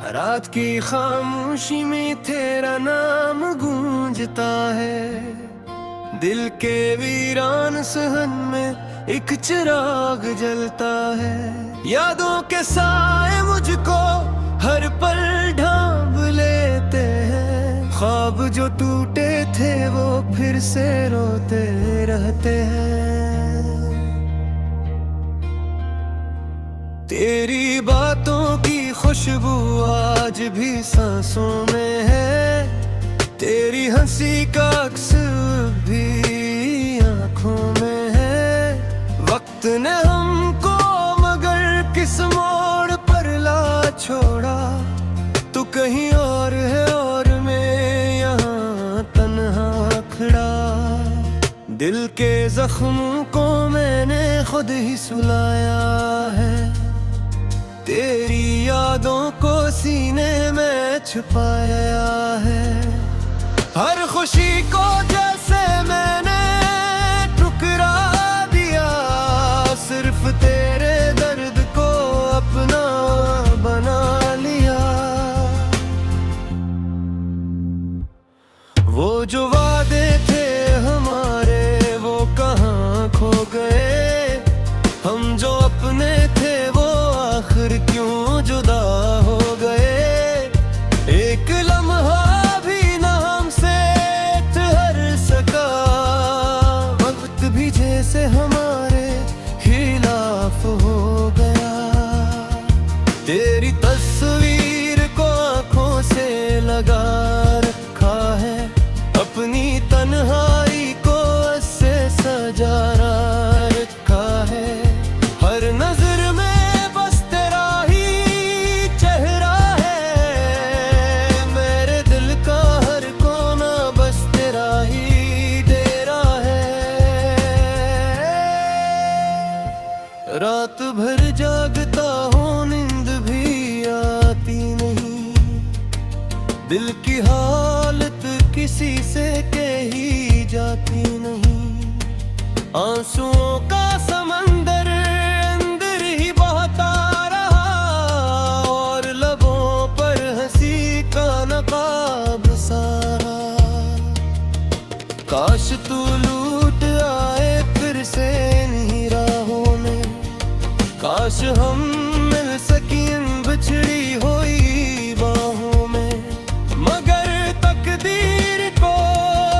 रात की खामोशी में तेरा नाम गूंजता है। दिल के वीरान सहन में एक चिराग जलता है। यादों के साए मुझको हर पल ढांप लेते हैं। ख्वाब जो टूटे थे वो फिर से रोते रहते हैं। तेरी बातों की खुशबू आज भी सांसों में है। तेरी हंसी का अक्स भी आंखों में है। वक्त ने हमको मगर किस मोड़ पर ला छोड़ा। तू कहीं और है और मैं यहाँ तन्हा खड़ा। दिल के जख्मों को मैंने खुद ही सुलाया है। तेरी यादों को सीने में छुपाया है। हर खुशी को जैसे मैंने ठुकरा दिया। सिर्फ तेरे दर्द को अपना बना लिया। वो जो वादे थे हमारे वो कहाँ खो गए। हम जो अपने थे वो आखिर क्यों जुदा हो गए। एक लम्हा भी न हमसे ठहर सका। वक्त भी जैसे हमारे खिलाफ हो गया। तेरी तस्वीर को आंखों से लगा रखा है। अपनी तन्हाई को ऐसे सजा रखा है। हर नजर में बस तेरा ही चेहरा है। मेरे दिल का हर कोना बस तेरा ही डेरा है। रात भर जागता हूँ नींद भी आती नहीं। दिल की हालत किसी से कही जाती नहीं। आंसुओं का समंदर अंदर ही बहता रहा। और लबों पर हंसी का नकाब सारा। काश तू लूट आए फिर से इन्हीं राहों में। काश हम मिल सकी इन बिछड़ी हुई बाहों में। मगर तकदीर को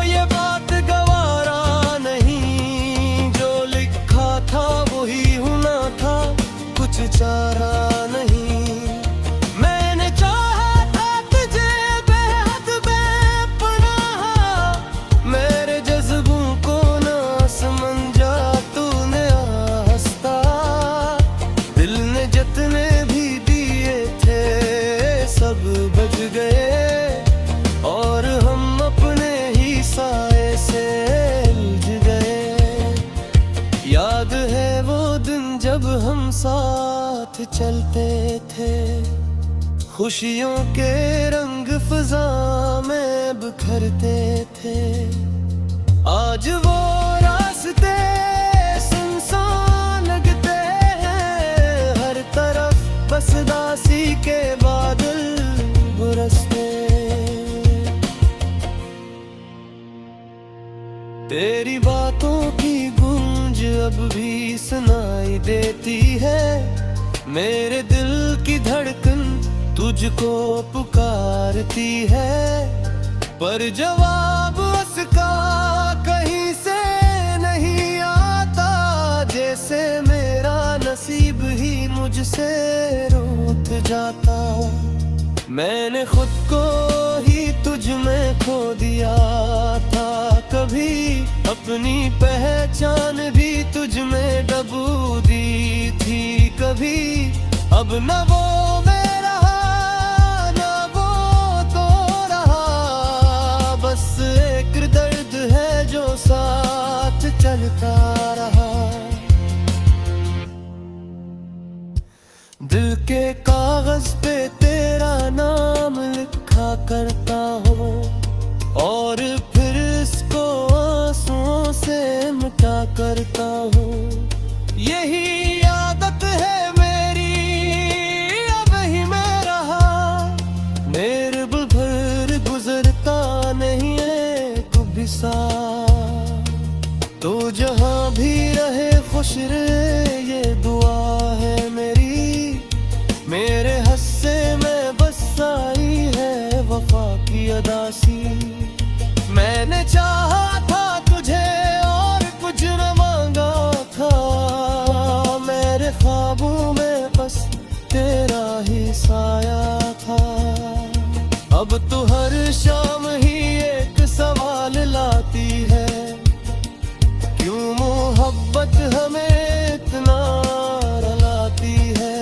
ये बात गवारा नहीं। जो लिखा था वही होना था, कुछ चारा नहीं। मैंने चाहा था तुझे बेहद बेपनाह। मेरे जज्बों को ना समझा तूने आस्था। दिल ने जितने भी दिए थे सब बज गए। और हम अपने ही साए से उलझ गए। याद है वो दिन जब हम साथ चलते थे। खुशियों के रंग फिजा में बिखरते थे। आज वो रास्ते सुनसान लगते हैं। हर तरफ बस दासी के बादल बरसते। तेरी बातों की गूंज अब भी सुनाई देती है। मेरे दिल की धड़कन तुझको पुकारती है। पर जवाब उसका कहीं से नहीं आता। जैसे मेरा नसीब ही मुझसे रूठ जाता। मैंने खुद को ही तुझ में खो दिया था। कभी अपनी पहचान भी तुझ में डबो दी थी। कभी अब न वो मैं रहा न वो तो रहा। बस एक दर्द है जो साथ चलता रहा। दिल के कागज पे तेरा नाम लिखा करता हूँ। और फिर इसको आंसुओं से मिटा करता हूँ। यही आदत है मेरी अब खुश रहे ये दुआ है मेरी। मेरे हस्से में बस आई है वफा की अदासी। मैंने चाहा था तुझे और कुछ न मांगा था, मेरे ख्वाबों में बस तेरा ही साया था। अब तो हर शाम ही एक सवाल लाती है, क्यों मोहब्बत हमें इतना रुलाती है।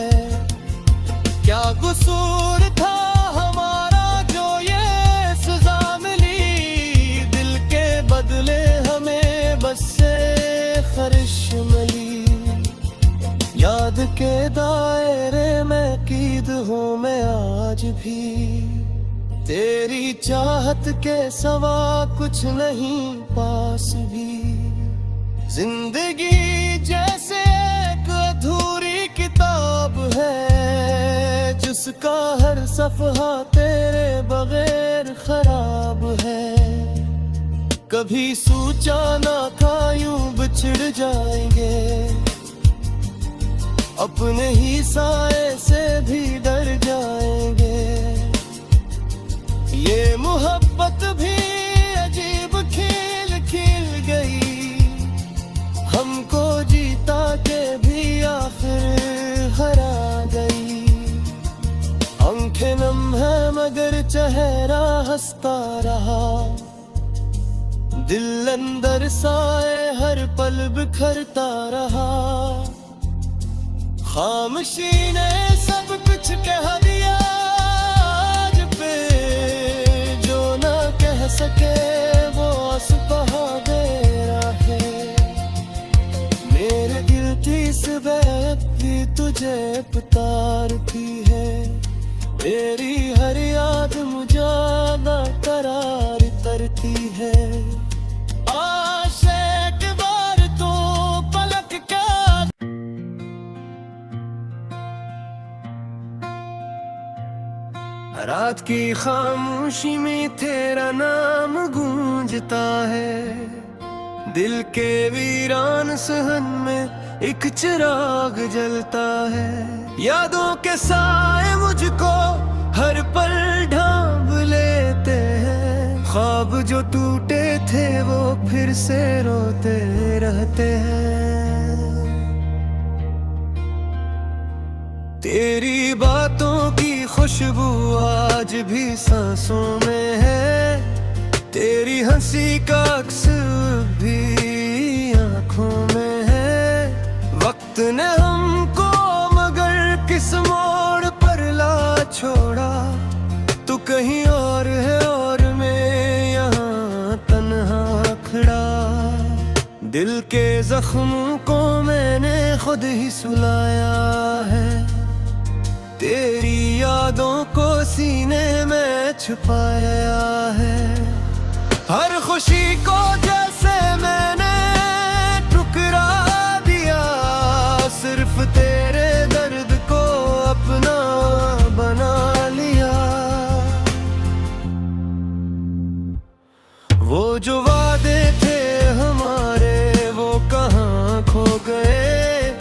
क्या कसूर था हमारा जो ये सजा मिली, दिल के बदले हमें बस से खरिश मिली। याद के दायरे में कीद हूँ मैं आज भी, तेरी चाहत के सवा कुछ नहीं पास भी। जिंदगी जैसे एक अधूरी किताब है, जिसका हर सफ़हा तेरे बगैर खराब है। कभी सोचा ना था यूं बिछड़ जाएंगे, अपने ही साए से भी डर जाएंगे। ये मोहब्बत भी अजीब खेल खेल गई, हमको जीता के भी आखिर हरा गई। आंखें नम है मगर चेहरा हंसता रहा, दिल अंदर साए हर पल बिखरता रहा। खामोशी ने सब कुछ कह दिया आज पे, जो ना कह सके वो आंसू बहा दे रहा है। मेरे दिल की इस बेअदबी तुझे पुकारती है, मेरी हर याद मुझे ना करार करती है। रात की खामोशी में तेरा नाम गूंजता है, दिल के वीरान सहन में एक चिराग जलता है। यादों के साए मुझको हर पल ढांप लेते हैं, ख्वाब जो टूटे थे वो फिर से रोते रहते हैं। तेरी बातों की खुशबू आज भी सांसों में है, तेरी हंसी का अक्स भी आंखों में है। वक्त ने हमको मगर किस मोड़ पर ला छोड़ा, तू कहीं और है और मैं यहाँ तन्हा खड़ा। दिल के जख्मों को मैंने खुद ही सुलाया है, तेरी यादों को सीने में छुपाया है। हर खुशी को जैसे मैंने ठुकरा दिया, सिर्फ तेरे दर्द को अपना बना लिया। वो जो वादे थे हमारे वो कहाँ खो गए,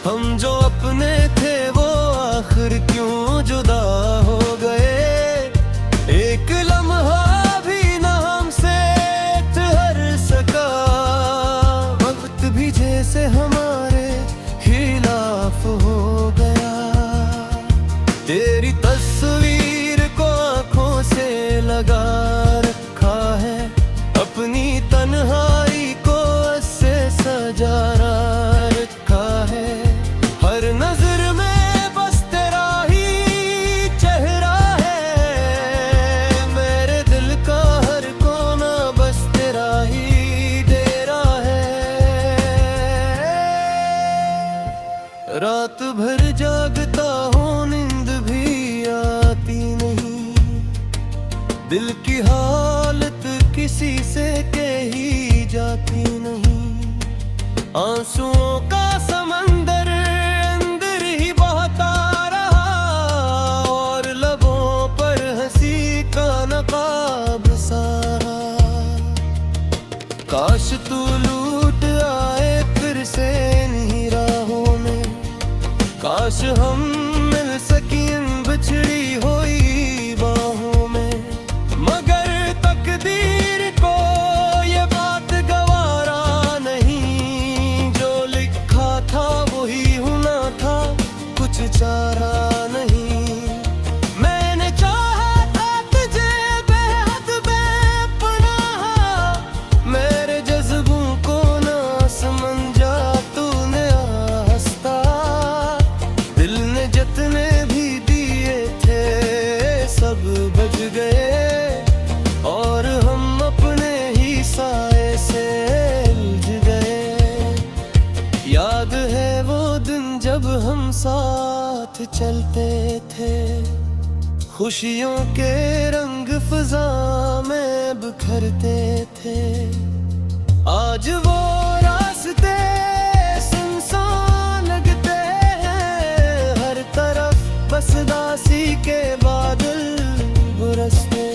हम जो अपने थे वो आखिर क्यों जुदा हो गए। एक लम्हा भी ना हमसे ठहर सका, वक्त भी जैसे हमारे खिलाफ हो गया। तेरी तस्वीर को आंखों से लगा रखा है, अपनी तन्हाई को ऐसे सजा रखा है। हर नजर में बस तेरा ही चेहरा है, मेरे दिल का हर कोना बस तेरा ही डेरा है। रात भर जागता हूँ नींद भी आती नहीं, दिल की हालत किसी से कही जाती नहीं। आंसुओं का समंदर अंदर ही बहता रहा, और लबों पर हंसी का नकाब सारा। काश तू लूट आए फिर से काश हम मिल सकें बिछड़ी हुई बाहों में, मगर तकदीर को ये बात गवारा नहीं। जो लिखा था वही होना था, कुछ चारा नहीं। मैंने चाहा था तुझे बेहद बेपनाह, मेरे जज्बों को ना समझा तूने आस्था। दिल ने जितने भी दिए थे सब बज गए, और हम अपने ही साए से उलझ गए। याद है वो दिन जब हम साथ चलते थे, खुशियों के रंग फिजा में बिखरते थे। आज वो रास्ते सुनसान लगते हैं, हर तरफ बस दासी के बादल बरसते।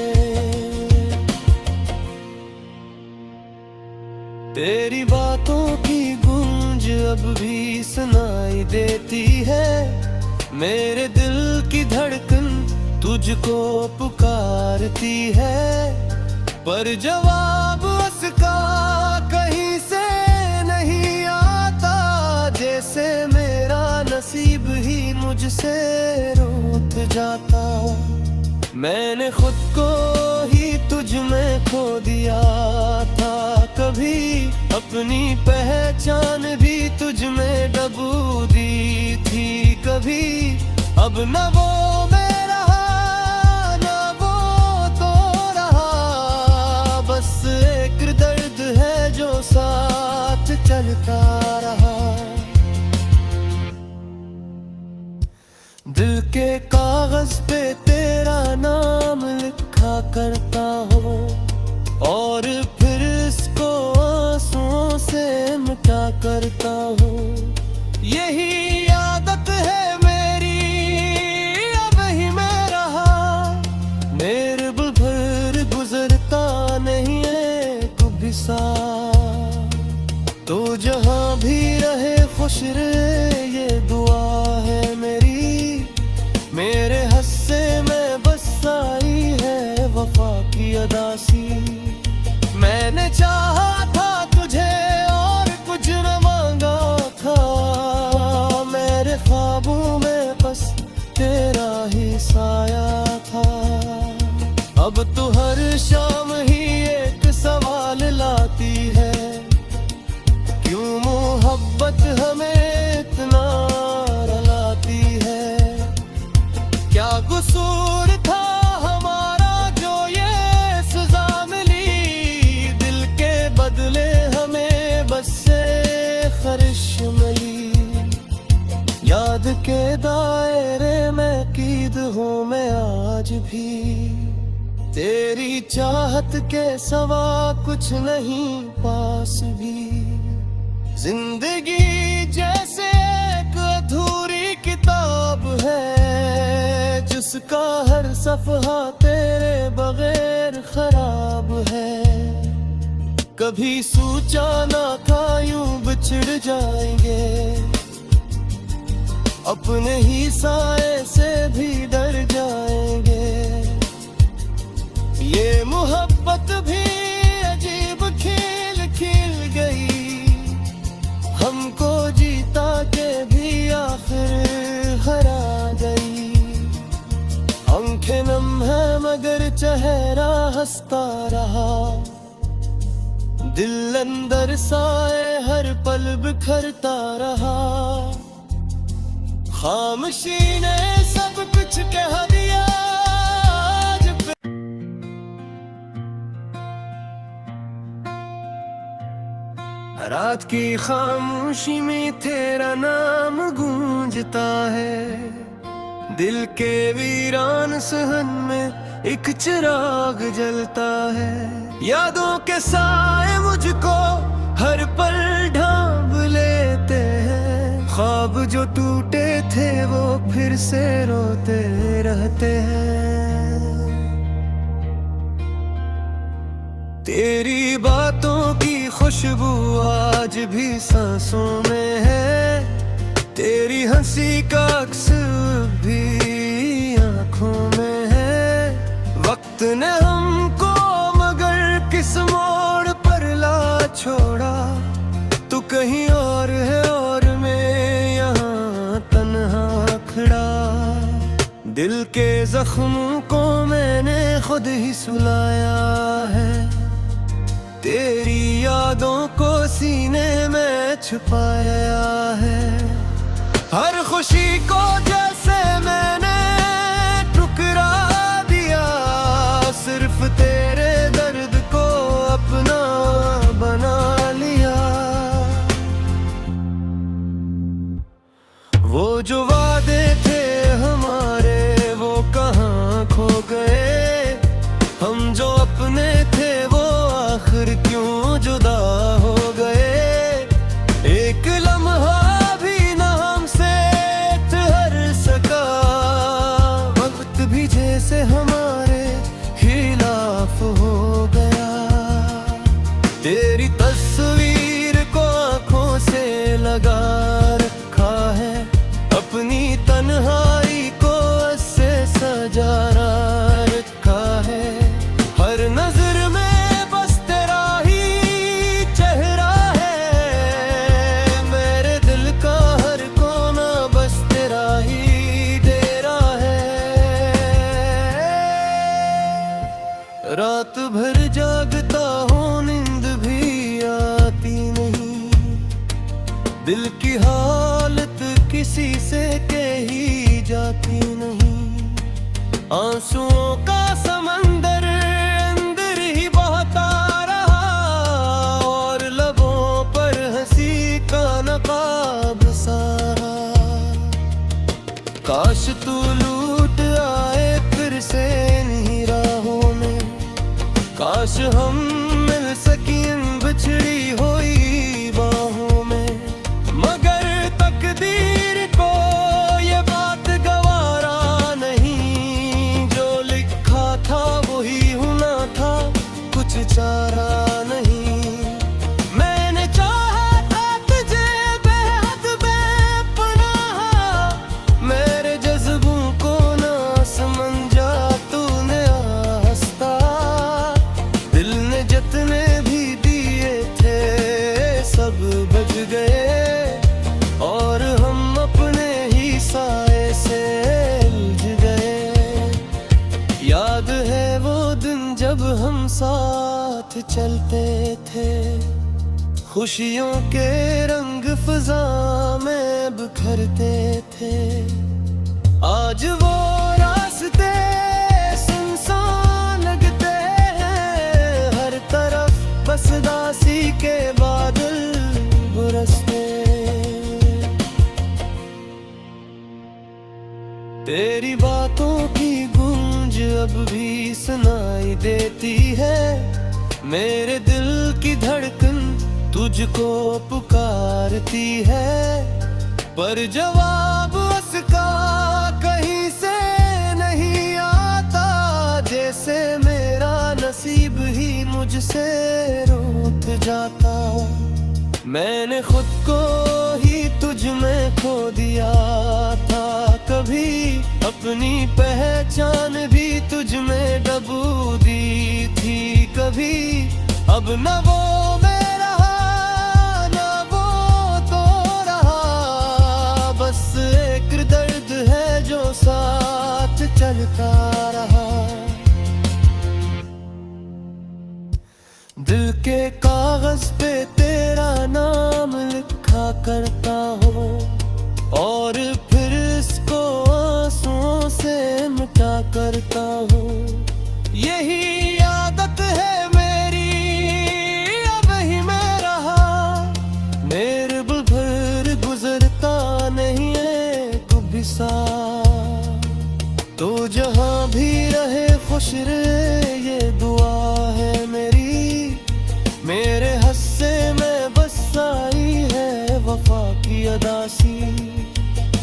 तेरी बातों की गूंज अब भी सुनाई देती है, मेरे दिल की धड़कन तुझको पुकारती है। पर जवाब उसका कहीं से नहीं आता, जैसे मेरा नसीब ही मुझसे रूठ जाता। मैंने खुद को ही तुझ में खो दिया था, कभी अपनी पहचान भी तुझ में डबो दी थी कभी। अब न वो मैं रहा न वो तो रहा, बस एक दर्द है जो साथ चलता रहा। दिल के कागज पे तेरा नाम लिखा करता हूँ, और फिर इसको आंसुओं से मिटा करता हूँ। यही आदत है मेरी अब ही मैं रहा, मेरे भर गुजरता नहीं है कभी सा। तो जहाँ भी रहे खुश रहे ये दुआ है मेरी, मेरे हस्से में बस आई है वफा की अदासी। मैंने चाहा था तुझे और कुछ न मांगा था, मेरे ख्वाबों में बस तेरा ही साया था। अब तो हर शाम ही एक सवाल लाती है, क्यों मोहब्बत हमें इतना रुलाती है। क्या कसूर था हमारा जो ये सजा मिली, दिल के बदले हमें बस से खरिश मिली। याद के दायरे में कैद हूँ मैं आज भी, तेरी चाहत के सवा कुछ नहीं पास भी। जिंदगी जैसे एक अधूरी किताब है, जिसका हर सफ़हा तेरे बगैर खराब है। कभी सोचा ना था यूं बिछड़ जाएंगे, अपने ही साए से भी डर जाएंगे। ये मोहब्बत भी अजीब खेल खेल गई, हमको जीता के भी आखिर हरा गई। आंखें नम है मगर चेहरा हंसता रहा, दिल अंदर साए हर पल बिखरता रहा। खामोशी ने सब कुछ कह दिया। रात की खामोशी में तेरा नाम गूंजता है, दिल के वीरान सहन में एक चिराग जलता है। यादों के साए मुझको हर पल ढांप लेते हैं, ख्वाब जो टूटे थे वो फिर से रोते रहते हैं। तेरी बातों की खुशबू आज भी सांसों में है, तेरी हंसी का अक्स भी आंखों में है। वक्त ने हमको मगर किस मोड़ पर ला छोड़ा। तू कहीं और है और मैं यहाँ तन्हा खड़ा। दिल के जख्मों को मैंने खुद ही सुलाया है। तेरी यादों को सीने में छुपाया है। हर खुशी को जैसे मैंने ठुकरा दिया। सिर्फ तेरे दर्द को अपना बना लिया। वो जो वादे थे हमारे वो कहाँ खो गए। हम जो अपने थे वो आखिर क्यों जुदा हो गए। एक लम्हा भी ना हमसे ठहर सका। वक्त भी जैसे हमारे खिलाफ हो गया। तेरी तस्वीर को आंखों से लगा रखा है। अपनी तन्हाई को ऐसे सजा रखा है। हर नजर में बस तेरा ही चेहरा है। मेरे दिल का हर कोना बस तेरा ही डेरा है। रात भर जागता हूँ नींद भी आती नहीं। दिल की हालत किसी से कही जाती नहीं। आंसुओं का समंदर अंदर ही बहता रहा। और लबों पर हंसी का नकाब सारा। काश तू लूट आए फिर से इन्हीं राहों में। काश हम मिल सकी इन बिछड़ी हुई बाहों में। मगर तकदीर को ये बात गवारा नहीं। जो लिखा था वही होना था, कुछ चारा नहीं। मैंने चाहा था तुझे बेहद बेपनाह। मेरे जज्बों को ना समझा तूने आस्था। दिल ने जितने भी दिए थे सब बच गए। और हम अपने ही साए से उलझ गए। याद है वो दिन जब हम साथ चलते थे। खुशियों के रंग फिजा में बिखरते थे। आज वो रास्ते सुनसान लगते हैं। हर तरफ बस दासी के बादल बरसते। तेरी बातों की गूंज अब भी सुनाई देती है। मेरे दिल की धड़कन तुझको पुकारती है। पर जवाब उसका कहीं से नहीं आता। जैसे मेरा नसीब ही मुझसे रूठ जाता। मैंने खुद को ही तुझ में खो दिया था। कभी अपनी पहचान भी तुझ में डबो दी थी कभी। अब न वो मैं रहा न वो तो रहा। बस एक दर्द है जो साथ चलता रहा। दिल के कागज पे तेरा नाम लिखा करता हूँ। और फिर इसको आंसुओं से मिटा करता हूँ। यही आदत है मेरी अब ही मैं रहा। मेरे भर गुजरता नहीं है कभी सा। तो जहाँ भी रहे खुश रहे ये दुआ है मेरी। मेरे हस्से में बस आई है वफा की अदासी।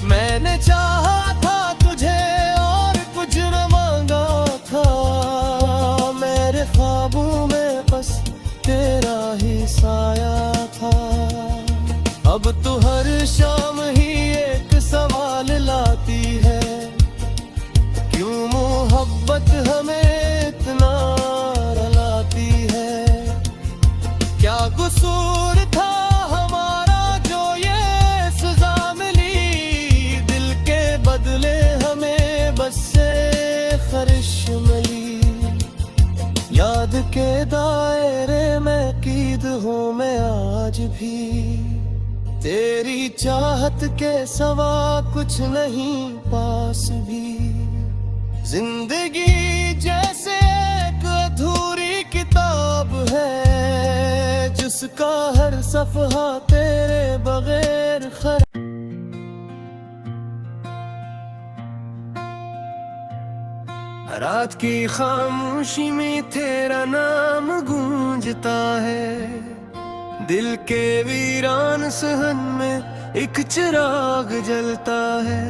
मैंने चाहा था तुझे और कुछ न मांगा था। मेरे ख्वाबों में बस तेरा ही साया था। अब तो हर शाम ही एक सवाल हमें इतना रुलाती है। क्या कसूर था हमारा जो ये सजा मिली, दिल के बदले हमें बस से खरिश मिली। याद के दायरे में कैद हूँ मैं आज भी, तेरी चाहत के सवा कुछ नहीं पास भी। जिंदगी जैसे एक अधूरी किताब है, जिसका हर सफ़हा तेरे बगैर रात की खामोशी में तेरा नाम गूंजता है। दिल के वीरान सहन में एक चिराग जलता है।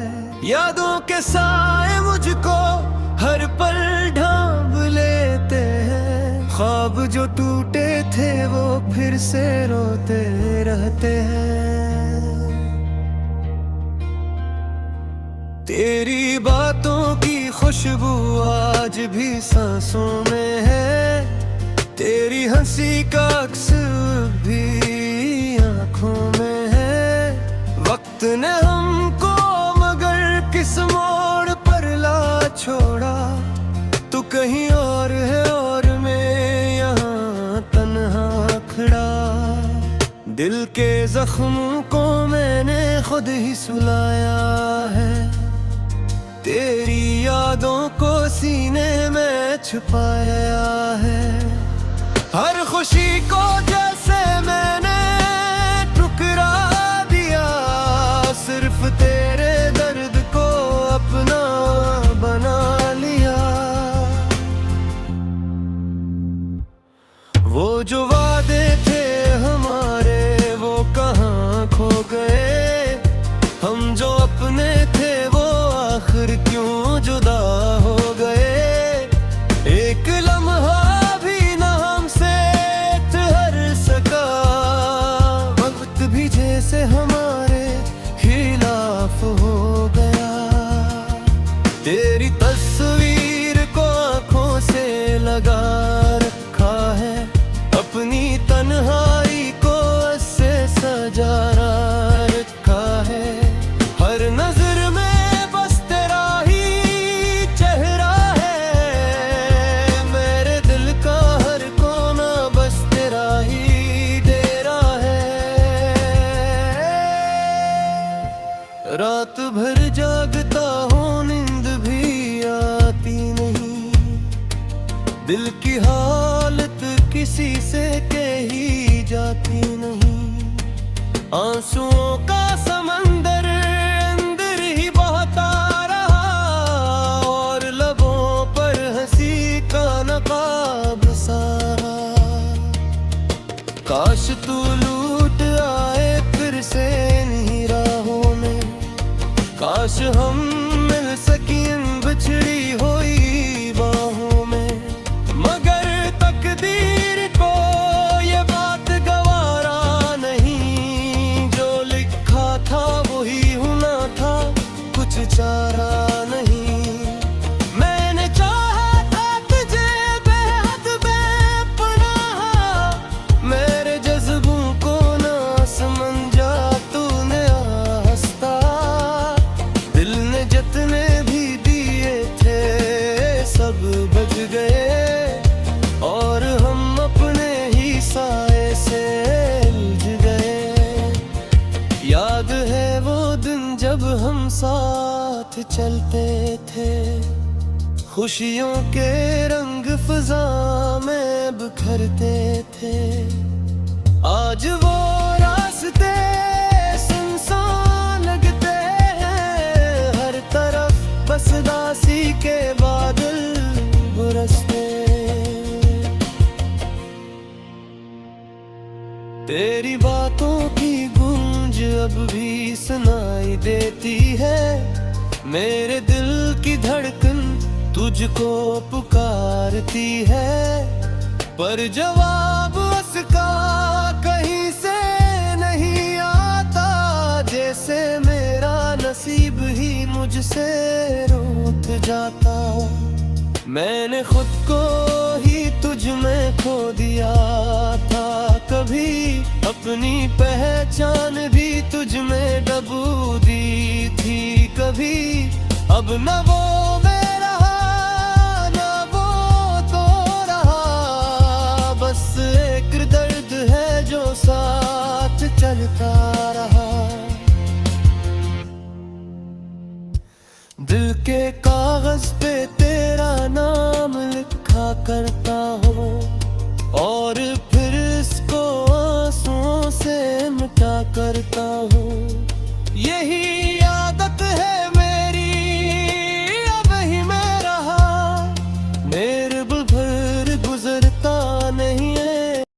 यादों के साए मुझको हर पल ढांप लेते हैं। ख्वाब जो टूटे थे वो फिर से रोते रहते हैं। तेरी बातों की खुशबू आज भी सांसों में है। तेरी हंसी का अक्स भी आँखों में है। वक्त ने हमको मगर किस मोड़ पर ला छोड़ा। तू कहीं और है और मैं यहाँ तन्हा खड़ा। दिल के जख्मों को मैंने खुद ही सुलाया है। तेरी यादों को सीने में छुपाया है। हर खुशी को जैसे मैंने ठुकरा दिया, सिर्फ तेरे दर्द को अपना बना लिया। वो जो वादे थे हमारे वो कहाँ खो गए। हम जो अपने थे वो आखिर क्यों जुदा हो गए। एक लम्हा भी न हमसे ठहर सका। वक्त भी जैसे हमारे खिलाफ हो गया। तेरी तस्वीर को आंखों से लगा रखा है। अपनी तन्हाई को ऐसे सजा रखा है। हर नजर में बस तेरा ही चेहरा है। मेरे दिल का हर कोना बस तेरा ही डेरा है। रात भर जागता हूँ नींद भी आती नहीं। दिल की हालत किसी से कही जाती नहीं। आंसुओं का समंदर अंदर ही बहता रहा। और लबों पर हंसी का नकाब सारा। काश तू लूट आए फिर से इन्हीं राहों में। काश हम मिल सकी इन बिछड़ी हुई बाहों में। मगर तकदीर को ये बात गवारा नहीं। जो लिखा था वही होना था, कुछ चारा नहीं। मैंने चाहा था तुझे बेहद बेपनाह। मेरे जज्बों को ना समझा तूने आस्था। दिल ने जितने भी दिए थे सब बज गए। और हम अपने ही साए से उलझ गए। याद है वो दिन जब हम साथ चलते थे। खुशियों के रंग फिजा में बिखरते थे। आज वो रास्ते सुनसान लगते हैं। हर तरफ बस दासी के बादल बरसते। तेरी बातों की गूंज अब भी सुनाई देती है। मेरे दिल की धड़कन तुझको पुकारती है। पर जवाब उसका कहीं से नहीं आता। जैसे मेरा नसीब ही मुझसे रूठ जाता। मैंने खुद को ही तुझ में खो दिया था कभी, अपनी पहचान भी तुझ में डबूदी थी कभी। अब न वो मैं रहा न वो तो रहा, बस एक दर्द है जो साथ चलता रहा। दिल के कागज पे